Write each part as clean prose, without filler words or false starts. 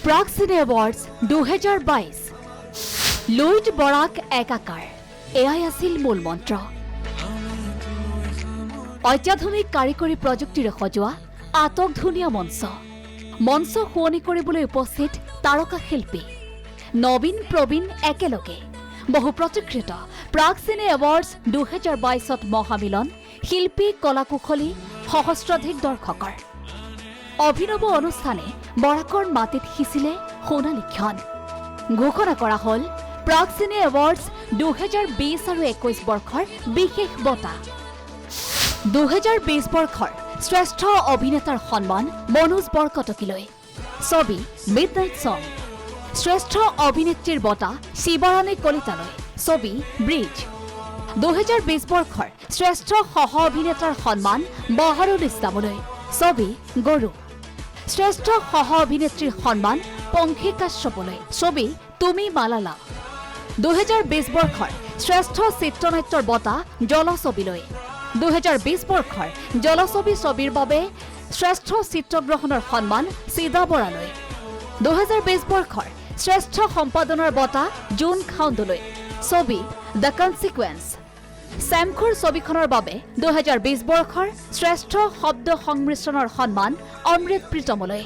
Prag cine awards 2022 Luit বৰাক একাকাৰ এয়াই আছিল মূল মন্ত্ৰ অত্যাধুনিক কাৰিকৰী প্ৰযুক্তিৰে সজোৱা আটক ধুনীয়া মঞ্চ শুৱনি কৰিবলৈ উপস্থিত তাৰকা শিল্পী নবীন প্ৰবীণ একেলগে বহু প্ৰতীক্ষিত প্ৰাগ চিনে এৱাৰ্ডছ 2022ত মহামিলন শিল্পী কলাকুশলী সহস্ৰাধিক দৰ্শকৰ অভিনৱ অনুষ্ঠানে বৰাকৰ মাটিত সিঁচিলে সোণালী ক্ষণ ঘোষণা কৰা হ'ল প্ৰাগ চিনে এৱাৰ্ডছ 2020 আৰু 21 বৰ্ষৰ বিশেষ বঁটা 2020 বৰ্ষৰ শ্ৰেষ্ঠ অভিনেতাৰ সন্মান মনোজ বৰকটকীলৈ ছবি মিডনাইট ছং শ্ৰেষ্ঠ অভিনেত্ৰীৰ বঁটা শিৱাৰাণী কলিতালৈ ছবি ব্ৰিজ 2020 বৰ্ষৰ শ্ৰেষ্ঠ সহ অভিনেতাৰ সন্মান বাহাৰুল ইছলামলৈ ছবি গৰু শ্ৰেষ্ঠ সহ অভিনেত্ৰীৰ সন্মান পংখী কাশ্যপলৈ ছবি তুমি মালালা 2020 বৰ্ষৰ শ্ৰেষ্ঠ চিত্ৰনাট্যৰ বঁটা জলছবিলৈ 2020 বৰ্ষৰ জলছবি ছবিৰ বাবে শ্ৰেষ্ঠ চিত্ৰগ্ৰহণৰ সন্মান চিদা বৰালৈ 2020 বৰ্ষৰ শ্ৰেষ্ঠ সম্পাদনাৰ বঁটা জুন খাউণ্ডলৈ ছবি দ্য কনচিকুৱেন্স চেমখুৰ ছবিখনৰ বাবে 2020 বৰ্ষৰ শ্ৰেষ্ঠ শব্দ সংমিশ্ৰণৰ সন্মান অমৃত প্ৰীতমলৈ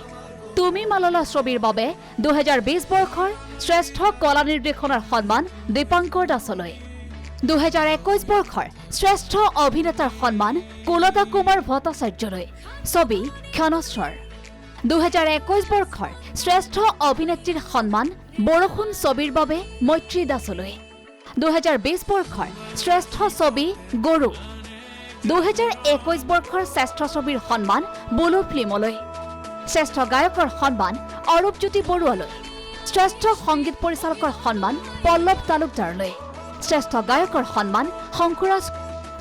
তুমি মালালা ছবিৰ বাবে 2020 বৰ্ষৰ শ্ৰেষ্ঠ কলা নিৰ্দেশনাৰ সন্মান দীপাংকৰ দাসলৈ 2021 বৰ্ষৰ শ্ৰেষ্ঠ অভিনেতাৰ সন্মান কুলতা কুমাৰ ভট্টাচাৰ্যলৈ ছবি ক্ষণস্বৰ 2021 বৰ্ষৰ শ্ৰেষ্ঠ অভিনেত্ৰীৰ সন্মান বৰষুণ ছবিৰ বাবে মৈত্ৰী দাসলৈ 2020 বৰ্ষৰ শ্ৰেষ্ঠ ছবি গৰু 2021 বৰ্ষৰ শ্ৰেষ্ঠ ছবিৰ সন্মান বুলু ফিল্মলৈ শ্ৰেষ্ঠ গায়কৰ সন্মান অৰূপজ্যোতি বৰুৱালৈ শ্ৰেষ্ঠ সংগীত পৰিচালকৰ সন্মান পল্লৱ তালুকদাৰলৈ শ্ৰেষ্ঠ গায়কৰ সন্মান শংকুৰাজ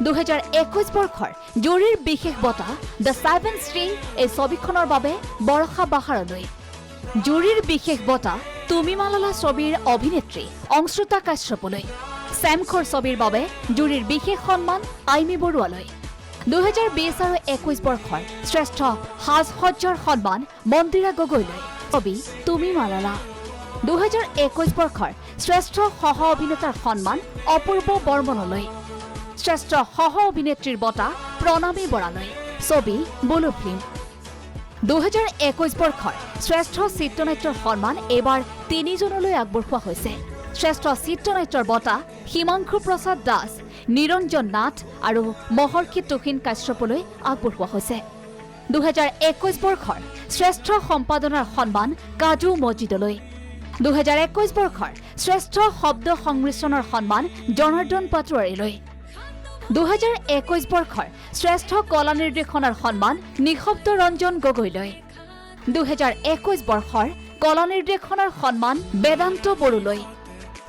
2021 বৰ্ষৰ জুৰীৰ বিশেষ বঁটা দ্য ছেভেন ষ্ট্ৰিং এই ছবিখনৰ বাবে বৰষা বাহাৰলৈ জুৰীৰ বিশেষ বঁটা তুমি মালালা ছবিৰ অভিনেত্ৰী অংশুতা কাশ্যপলৈ চেমখৰ ছবিৰ বাবে জুৰীৰ বিশেষ সন্মান আইমি বৰুৱালৈ 2020 আৰু 21 বৰ্ষৰ শ্ৰেষ্ঠ সাজসজ্জাৰ সন্মান মন্দিৰা গগৈলৈ ছবি তুমি মালালা 2021 বৰ্ষৰ শ্ৰেষ্ঠ সহ অভিনেতাৰ সন্মান অপূৰ্ব বৰ্মনলৈ শ্ৰেষ্ঠ সহ অভিনেত্ৰীৰ বঁটা প্ৰণামী বৰালৈ ছবি বুলু ফিল্ম 2021 বৰ্ষৰ শ্ৰেষ্ঠ চিত্ৰনাট্যৰ সন্মান এইবাৰ তিনিজনলৈ আগবঢ়োৱা হৈছে শ্ৰেষ্ঠ চিত্ৰনাট্যৰ বঁটা হিমাংশু প্ৰসাদ দাস নিৰঞ্জন নাথ আৰু মহৰ্ষি তুহিন কাশ্যপলৈ আগবঢ়োৱা হৈছে 2021 বৰ্ষৰ শ্ৰেষ্ঠ সম্পাদনাৰ সন্মান কাজু মজিদলৈ 2021 বৰ্ষৰ শ্ৰেষ্ঠ শব্দ সংমিশ্ৰণৰ সন্মান জনাৰ্দন পাটোৱাৰীলৈ 2021 বৰ্ষৰ শ্ৰেষ্ঠ কলা নিৰ্দেশনাৰ সন্মান নিশব্দ ৰঞ্জন গগৈলৈ 2021 বৰ্ষৰ কলা নিৰ্দেশনাৰ সন্মান বেদান্ত বড়োলৈ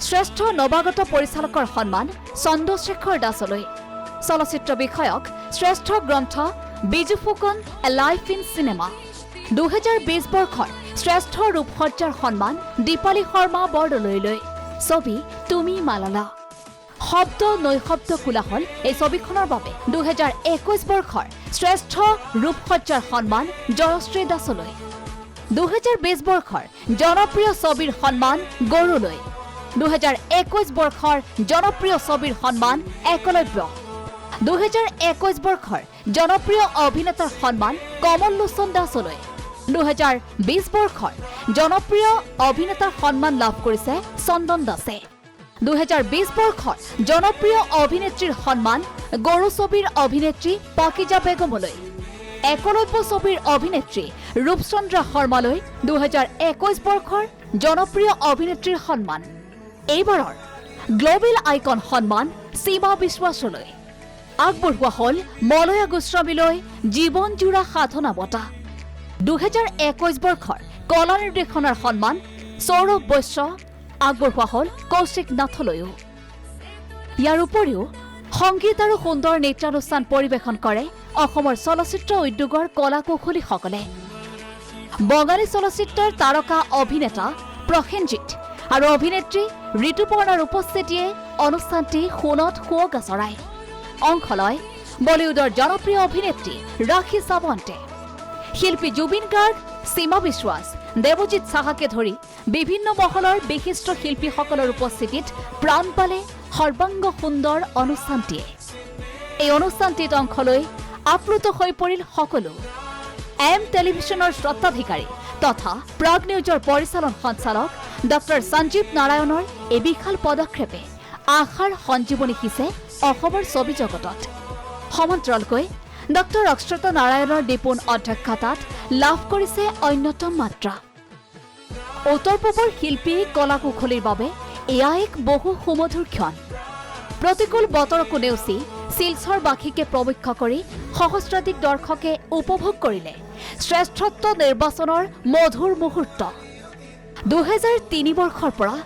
শ্ৰেষ্ঠ নৱাগত পৰিচালকৰ সন্মান চন্দ্ৰশেখৰ দাসলৈ চলচ্চিত্ৰ বিষয়ক শ্ৰেষ্ঠ গ্ৰন্থ বিজু ফুকন এ লাইফ ইন চিনেমা 2020 বৰ্ষৰ শ্ৰেষ্ঠ ৰূপসজ্জাৰ সন্মান দীপালী শৰ্মা বৰদলৈলৈ ছবি তুমি মালালা শব্দ নৈশব্দ কোলাহল এই ছবিখনৰ বাবে 2021 বৰ্ষৰ শ্ৰেষ্ঠ ৰূপসজ্জাৰ সন্মান জয়শ্ৰী দাসলৈ 2020 বৰ্ষৰ জনপ্ৰিয় ছবিৰ সন্মান গৰুলৈ 2021 বৰ্ষৰ জনপ্ৰিয় ছবিৰ সন্মান একলব্য 2021 বৰ্ষৰ জনপ্ৰিয় অভিনেতাৰ সন্মান কমল লোচন দাসলৈ 2020 বৰ্ষৰ জনপ্ৰিয় অভিনেতাৰ সন্মান লাভ কৰিছে চন্দন দাসে 2020 বৰ্ষৰ জনপ্ৰিয় অভিনেত্ৰীৰ সন্মান গৰু ছবিৰ অভিনেত্ৰী পাকিজা বেগমলৈ একলব্য ছবিৰ অভিনেত্ৰী ৰূপচন্দ্ৰা শৰ্মালৈ 2021 বৰ্ষৰ জনপ্ৰিয় অভিনেত্ৰীৰ সন্মান এইবাৰৰ গ্ল'বেল আইকন সন্মান সীমা বিশ্বাসলৈ আগবঢ়োৱা হ'ল মলয়া গোস্বামীলৈ জীৱনজোৰা সাধনা বঁটা 2021 বৰ্ষৰ কলা নিৰ্দেশনাৰ সন্মান সৌৰভ বৈশ্য আগবঢ়োৱা হ'ল কৌশিক নাথলৈও ইয়াৰ উপৰিও সংগীত আৰু সুন্দৰ নৃত্যানুষ্ঠান পৰিৱেশন কৰে অসমৰ চলচ্চিত্ৰ উদ্যোগৰ কলাকুশলীসকলে বঙালী চলচ্চিত্ৰৰ তাৰকা অভিনেতা প্ৰসেনজিৎ আৰু অভিনেত্ৰী ঋতুপৰ্ণাৰ উপস্থিতিয়ে অনুষ্ঠানটি সোণত সুৱগা চৰায় অংশ লয় বলিউডৰ জনপ্ৰিয় অভিনেত্ৰী ৰাখী সাৱন্তে শিল্পী জুবিন গাৰ্গ সীমা বিশ্বাস দেৱজিৎ সাহাকে ধৰি বিভিন্ন মহলৰ বিশিষ্ট শিল্পীসকলৰ উপস্থিতিত প্ৰাণ পালে সৰ্বাংগ সুন্দৰ অনুষ্ঠানটিয়ে। এই অনুষ্ঠানটিত অংশ লৈ আপ্লুত হৈ পৰিল সকলো। এম টেলিভিছনৰ স্বত্বাধিকাৰী তথা প্ৰাগ নিউজৰ পৰিচালন সঞ্চালক ডক্টৰ সঞ্জীৱ নাৰায়ণৰ এই বিশাল পদক্ষেপে আশাৰ সঞ্জীৱনী সিঁচে অসমৰ ছবি জগতত। সমান্তৰালকৈ ডক্টৰ অক্ষত নাৰায়ণৰ নিপুণ অধ্যক্ষতাত লাভ কৰিছে অন্যতম মাত্ৰা। উত্তৰ পূবৰ শিল্পী কলা কুশলীৰ বাবে এয়া এক বহু সুমধুৰ ক্ষণ। প্ৰতিকূল বতৰকো নেওচি শিলচৰবাসীকে প্ৰমুখ্য কৰি সহস্ৰাধিক দৰ্শকে উপভোগ কৰিলে শ্ৰেষ্ঠত্ব নিৰ্বাচনৰ মধুৰ মুহূৰ্ত। 2003 বৰ্ষৰ পৰা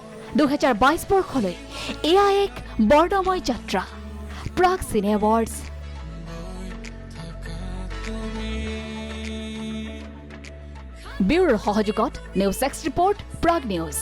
2022 বৰ্ষলৈ এয়া এক বৰ্ণময় যাত্ৰা। Prag cine awards. ব্যুৰোৰ সহযোগত news X report, Prag news.